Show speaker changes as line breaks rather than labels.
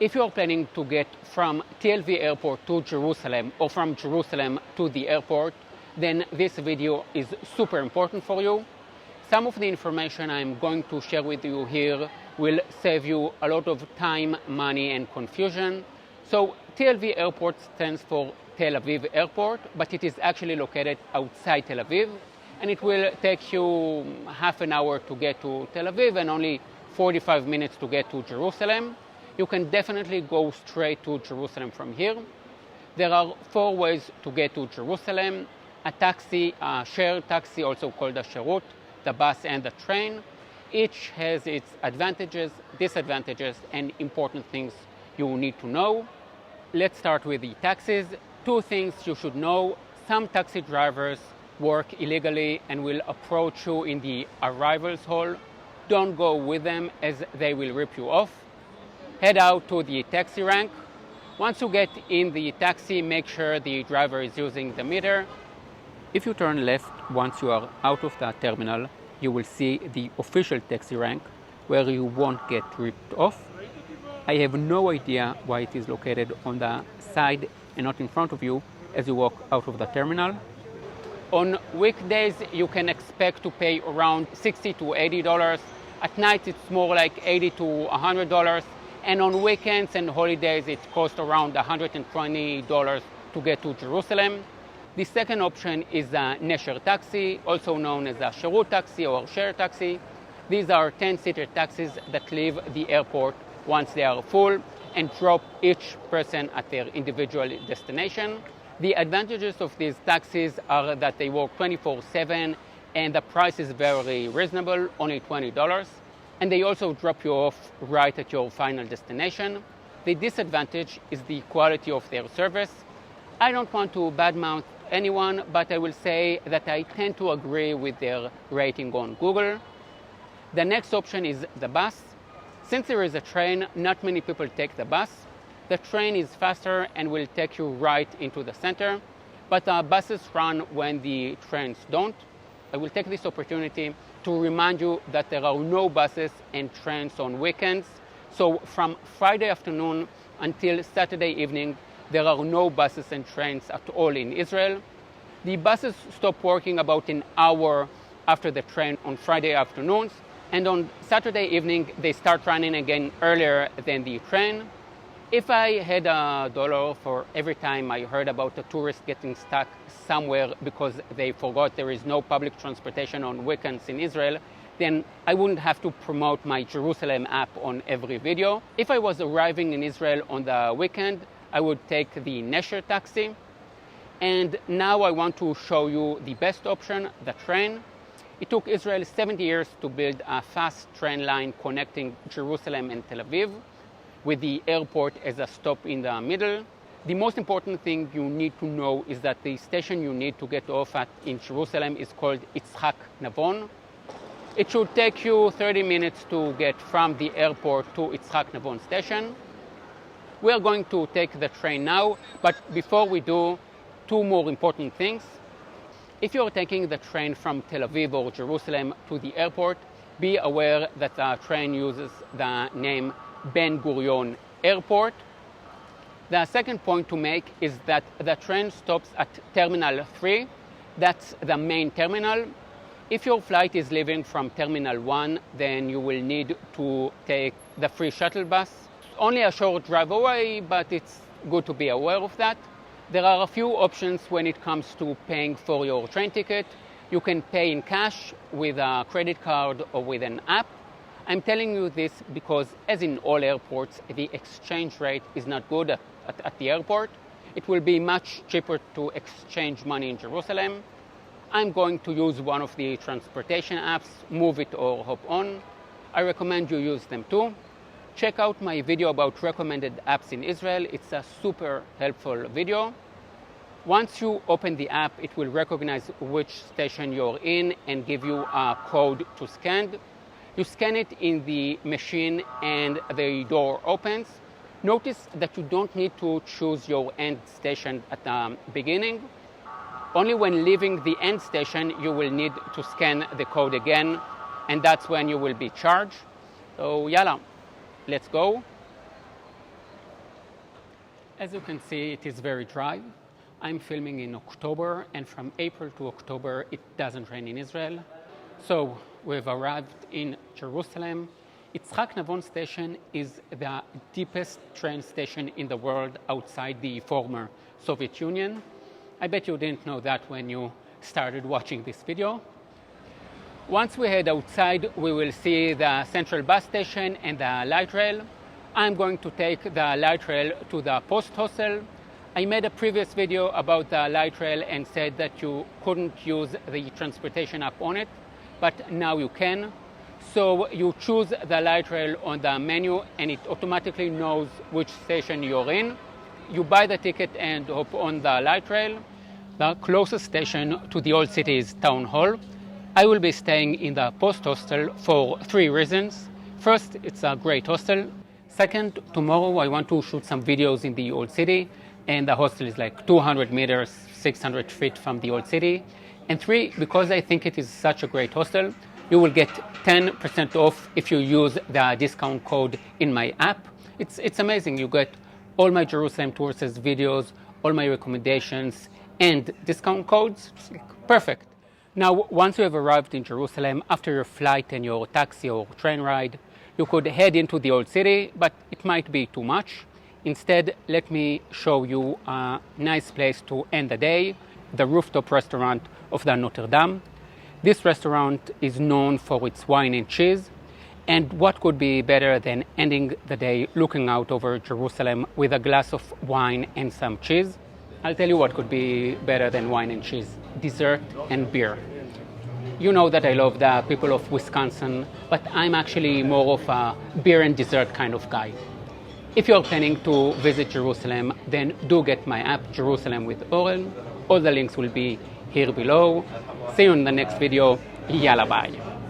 If you're planning to get from TLV Airport to Jerusalem or from Jerusalem to the airport, then this video is super important for you. Some of the information I'm going to share with you here will save you a lot of time, money, and confusion. So TLV Airport stands for Tel Aviv Airport, but it is actually located outside Tel Aviv, and it will take you half an hour to get to Tel Aviv and only 45 minutes to get to Jerusalem. You can definitely go straight to Jerusalem from here. There are 4 ways to get to Jerusalem: a taxi, a shared taxi, also called a sherut, the bus, and the train. Each has its advantages, disadvantages, and important things you need to know. Let's start with the taxis. 2 things you should know: some taxi drivers work illegally and will approach you in the arrivals hall. Don't go with them, as they will rip you off. Head out to the taxi rank. Once you get in the taxi, make sure the driver is using the meter. If you turn left once you are out of the terminal, you will see the official taxi rank where you won't get ripped off. I have no idea why it is located on the side and not in front of you as you walk out of the terminal. On weekdays, you can expect to pay around $60 to $80. At night, it's more like $80 to $100. And on weekends and holidays, it costs around $120 to get to Jerusalem. The second option is a Nesher taxi, also known as a Sherut taxi or share taxi. These are 10-seater taxis that leave the airport once they are full and drop each person at their individual destination. The advantages of these taxis are that they work 24/7 and the price is very reasonable, only $20. And they also drop you off right at your final destination. The disadvantage is the quality of their service. I don't want to badmouth anyone, but I will say that I tend to agree with their rating on Google. The next option is the bus. Since there is a train, not many people take the bus. The train is faster and will take you right into the center, but buses run when the trains don't. I will take this opportunity to remind you that there are no buses and trains on weekends. So from Friday afternoon until Saturday evening, there are no buses and trains at all in Israel. The buses stop working about an hour after the train on Friday afternoons, and on Saturday evening, they start running again earlier than the train. If I had $1 for every time I heard about a tourist getting stuck somewhere because they forgot there is no public transportation on weekends in Israel, then I wouldn't have to promote my Jerusalem app on every video. If I was arriving in Israel on the weekend, I would take the Nesher taxi. And now I want to show you the best option, the train. It took Israel 70 years to build a fast train line connecting Jerusalem and Tel Aviv, with the airport as a stop in the middle. The most important thing you need to know is that the station you need to get off at in Jerusalem is called Yitzhak Navon. It should take you 30 minutes to get from the airport to Yitzhak Navon station. We are going to take the train now, but before we do, 2 more important things. If you're taking the train from Tel Aviv or Jerusalem to the airport, be aware that the train uses the name Ben Gurion Airport. The second point to make is that the train stops at Terminal 3. That's the main terminal. If your flight is leaving from Terminal 1, then you will need to take the free shuttle bus. Only a short drive away, but it's good to be aware of that. There are a few options when it comes to paying for your train ticket. You can pay in cash with a credit card or with an app. I'm telling you this because, as in all airports, the exchange rate is not good at the airport. It will be much cheaper to exchange money in Jerusalem. I'm going to use one of the transportation apps, Move It or Hop On. I recommend you use them too. Check out my video about recommended apps in Israel. It's a super helpful video. Once you open the app, it will recognize which station you're in and give you a code to scan. You scan it in the machine and the door opens. Notice that you don't need to choose your end station at the beginning. Only when leaving the end station you will need to scan the code again, and that's when you will be charged. So yalla, let's go. As you can see, it is very dry. I'm filming in October, and from April to October, it doesn't rain in Israel. So we've arrived in Jerusalem. Yitzhak Navon station is the deepest train station in the world outside the former Soviet Union. I bet you didn't know that when you started watching this video. Once we head outside, we will see the central bus station and the light rail. I'm going to take the light rail to the post hostel. I made a previous video about the light rail and said that you couldn't use the transportation app on it, but now you can. So you choose the light rail on the menu and it automatically knows which station you're in. You buy the ticket and hop on the light rail. The closest station to the old city is Town Hall. I will be staying in the post hostel for 3 reasons. First, it's a great hostel. Second, tomorrow I want to shoot some videos in the old city, and the hostel is like 200 meters, 600 feet from the old city. And 3, because I think it is such a great hostel, you will get 10% off if you use the discount code in my app. It's amazing. You get all my Jerusalem Tours videos, all my recommendations, and discount codes. It's perfect. Now, once you have arrived in Jerusalem, after your flight and your taxi or train ride, you could head into the old city, but it might be too much. Instead, let me show you a nice place to end the day, the rooftop restaurant of the Notre Dame. This restaurant is known for its wine and cheese, and what could be better than ending the day looking out over Jerusalem with a glass of wine and some cheese? I'll tell you what could be better than wine and cheese: dessert and beer. You know that I love the people of Wisconsin, but I'm actually more of a beer and dessert kind of guy. If you're planning to visit Jerusalem, then do get my app, Jerusalem with Oren. All the links will be here below. See you in the next video. Yalla bye.